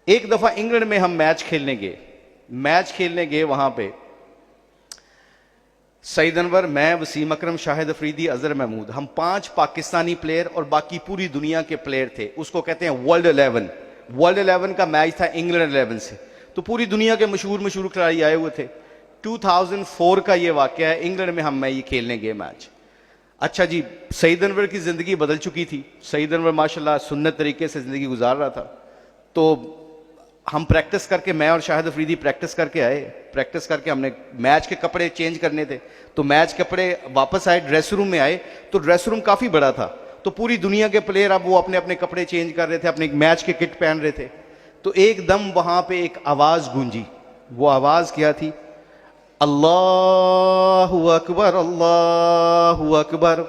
एक दफा इंग्लैंड में हम मैच खेलने गए वहां पे सईद अनवर, मैं, वसीम अकरम, शाहिद अफरीदी, अजहर महमूद, हम 5 पाकिस्तानी प्लेयर और बाकी पूरी दुनिया के प्लेयर थे। उसको कहते हैं वर्ल्ड 11। वर्ल्ड 11 का मैच था इंग्लैंड 11 से, तो पूरी दुनिया के मशहूर खिलाड़ी आए हुए थे। 2004 का ये वाकया है, इंग्लैंड में हम ये खेलने गए मैच। अच्छा जी, सईद अनवर की जिंदगी बदल चुकी थी। सईद अनवर माशाल्लाह सुन्नत तरीके से जिंदगी गुजार रहा था। तो हम प्रैक्टिस करके, मैं और शाहिद अफरीदी प्रैक्टिस करके आए। प्रैक्टिस करके हमने मैच के कपड़े चेंज करने थे, तो मैच कपड़े वापस आए, ड्रेस रूम में आए, तो ड्रेस रूम काफी बड़ा था। तो पूरी दुनिया के प्लेयर अब वो अपने अपने कपड़े चेंज कर रहे थे, अपने मैच के किट पहन रहे थे। तो एकदम वहां पे एक आवाज गूंजी। वो आवाज क्या थी? अल्लाहु अकबर, अल्लाहु अकबर।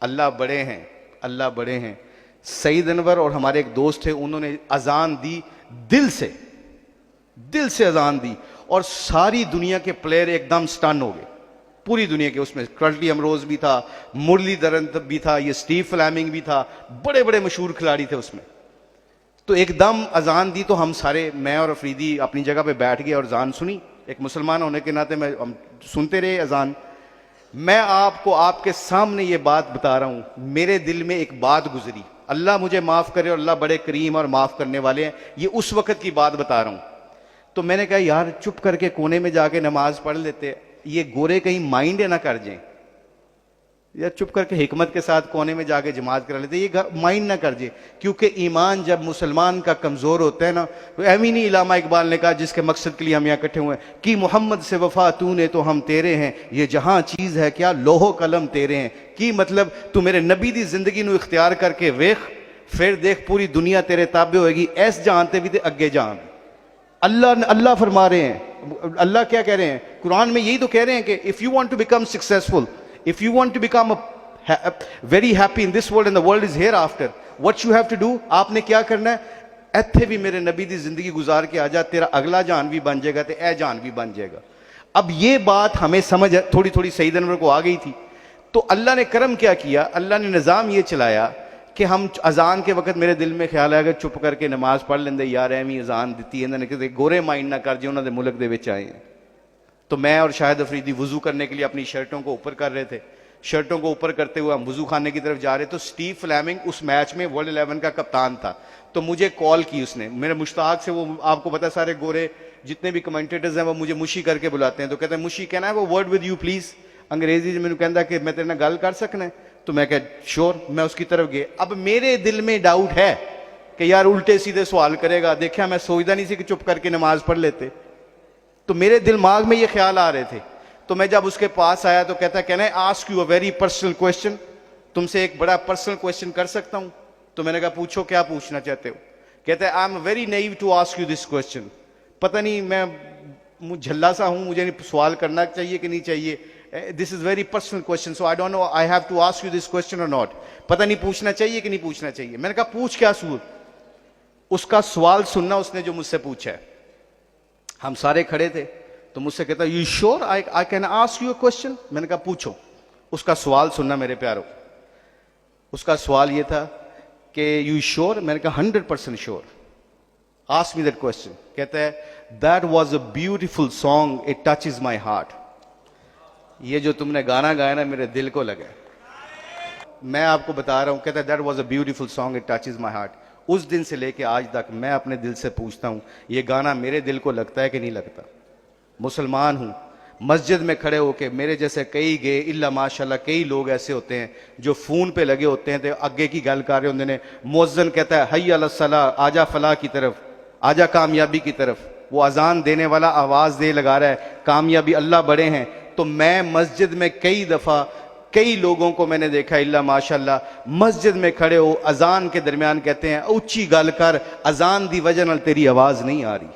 अल्लाह बड़े हैं, अल्लाह बड़े हैं। सईद अनवर और हमारे एक दोस्त थे, उन्होंने अजान दी, दिल से अजान दी, और सारी दुनिया के प्लेयर एकदम स्टन हो गए। पूरी दुनिया के, उसमें कर्टली अमरोज भी था, मुरलीधरन भी था, ये स्टीव फ्लेमिंग भी था, बड़े बड़े मशहूर खिलाड़ी थे उसमें। तो एकदम अजान दी, तो हम सारे, मैं और अफरीदी अपनी जगह पे बैठ गए और अजान सुनी। एक मुसलमान होने के नाते हम सुनते रहे अजान। मैं आपको आपके सामने ये बात बता रहा हूं, मेरे दिल में एक बात गुजरी। अल्लाह मुझे माफ करे और अल्लाह बड़े करीम और माफ करने वाले हैं, ये उस वक्त की बात बता रहा हूं। तो मैंने कहा यार चुप करके कोने में जाके नमाज पढ़ लेते, ये गोरे कहीं माइंड ना कर जाएं, या चुप करके हिकमत के साथ कोने में जाके जमात करा लेते, ये माइंड ना कर जाए। क्योंकि ईमान जब मुसलमान का कमजोर होता है ना, तो अमीनी इलामा इकबाल ने कहा, जिसके मकसद के लिए हम यहाँ इकट्ठे हुए हैं, कि मोहम्मद से वफा तूने तो हम तेरे हैं, ये जहां चीज है क्या लोहो कलम तेरे हैं। कि मतलब तू मेरे नबी दी जिंदगी नू इख्तियार करके वेख, फिर देख पूरी दुनिया तेरे ताबे होएगी, ऐस जानते भी ते अगे जान। अल्लाह फरमा रहे हैं, अल्लाह क्या कह रहे हैं कुरान में? यही तो कह रहे हैं कि if you want to become successful, if you want to become very happy in this world and the world is hereafter, what you have to do, आपने क्या करना है? इत्थे भी मेरे नबी दी जिंदगी गुजार के आ जा, तेरा अगला जान भी बन जाएगा, ते ए जान भी बन जाएगा। अब ये बात हमें समझ थोड़ी थोड़ी सईद अनवर को आ गई थी। तो अल्लाह ने करम क्या किया, अल्लाह ने निज़ाम ये चलाया कि हम अजान के वक्त मेरे दिल में ख्याल आया कि चुप करके नमाज पढ़ लेंदे, यार एवं अजान दी इन्होंने, गोरे माइंड ना कर जे, उन्होंने मुल्क दे विच आए हैं। तो मैं और शाहिद अफरीदी वजू करने के लिए अपनी शर्टों को ऊपर कर रहे थे। शर्टों को ऊपर करते हुए हम वजू खाने की तरफ जा रहे, तो स्टीव फ्लेमिंग उस मैच में वर्ल्ड 11 का कप्तान था। तो मुझे कॉल की उसने, मेरे मुश्ताक से, वो आपको पता सारे गोरे जितने भी कमेंटेटर्स हैं वो मुझे मुशी करके बुलाते हैं। तो कहते हैं मुशी कहना है वो वर्ड विद यू प्लीज, अंग्रेजी में मैंने कहता कि मैं तेरे नाल गल कर सकना है। तो मैं कह श्योर, मैं उसकी तरफ गया। अब मेरे दिल में डाउट है कि यार उल्टे सीधे सवाल करेगा, देखा मैं सोचता नहीं सी कि चुप करके नमाज पढ़ लेते। तो मेरे दिमाग में ये ख्याल आ रहे थे। तो मैं जब उसके पास आया तो कहता, can I ask you a very personal question, तुमसे एक बड़ा पर्सनल क्वेश्चन कर सकता हूं? तो मैंने कहा पूछो, क्या पूछना चाहते हो? कहता है I am very naive to ask you this question. पता नहीं मैं झल्ला सा हूं, मुझे सवाल करना चाहिए कि नहीं चाहिए, this is very personal question, so I don't know I have to ask you this question और नॉट। पता नहीं पूछना चाहिए कि नहीं पूछना चाहिए। मैंने कहा पूछ क्या सूर? उसका सवाल सुनना उसने जो मुझसे पूछा है। हम सारे खड़े थे, तो मुझसे कहता you sure I can ask you a question? मैंने कहा पूछो। उसका सवाल सुनना मेरे प्यारों। उसका सवाल यह था कि यू श्योर? मैंने कहा 100% sure, ask me that question. कहता है that was a beautiful song, it touches my heart. ये जो तुमने गाना गाया ना, मेरे दिल को लगा। मैं आपको बता रहा हूं, कहता है that was a beautiful song, it touches my heart. उस दिन से लेके आज तक मैं अपने दिल से पूछता हूं, ये गाना मेरे दिल को लगता है कि नहीं लगता? मुसलमान हूं, मस्जिद में खड़े होके मेरे जैसे कई गए इल्ला माशाल्लाह, कई लोग ऐसे होते हैं जो फोन पे लगे होते हैं, तो अगे की गल कर रहे होंगे ने। मुअज्जिन कहता है हय्या अला सलाह, आजा फलाह की तरफ, आजा कामयाबी की तरफ। वो अजान देने वाला आवाज दे लगा रहा है कामयाबी, अल्लाह बड़े हैं। तो मैं मस्जिद में कई दफा कई लोगों को मैंने देखा इल्ला माशाल्लाह मस्जिद में खड़े हो, अजान के दरमियान कहते हैं ऊंची गल कर, अजान दी वजह नाल तेरी आवाज नहीं आ रही।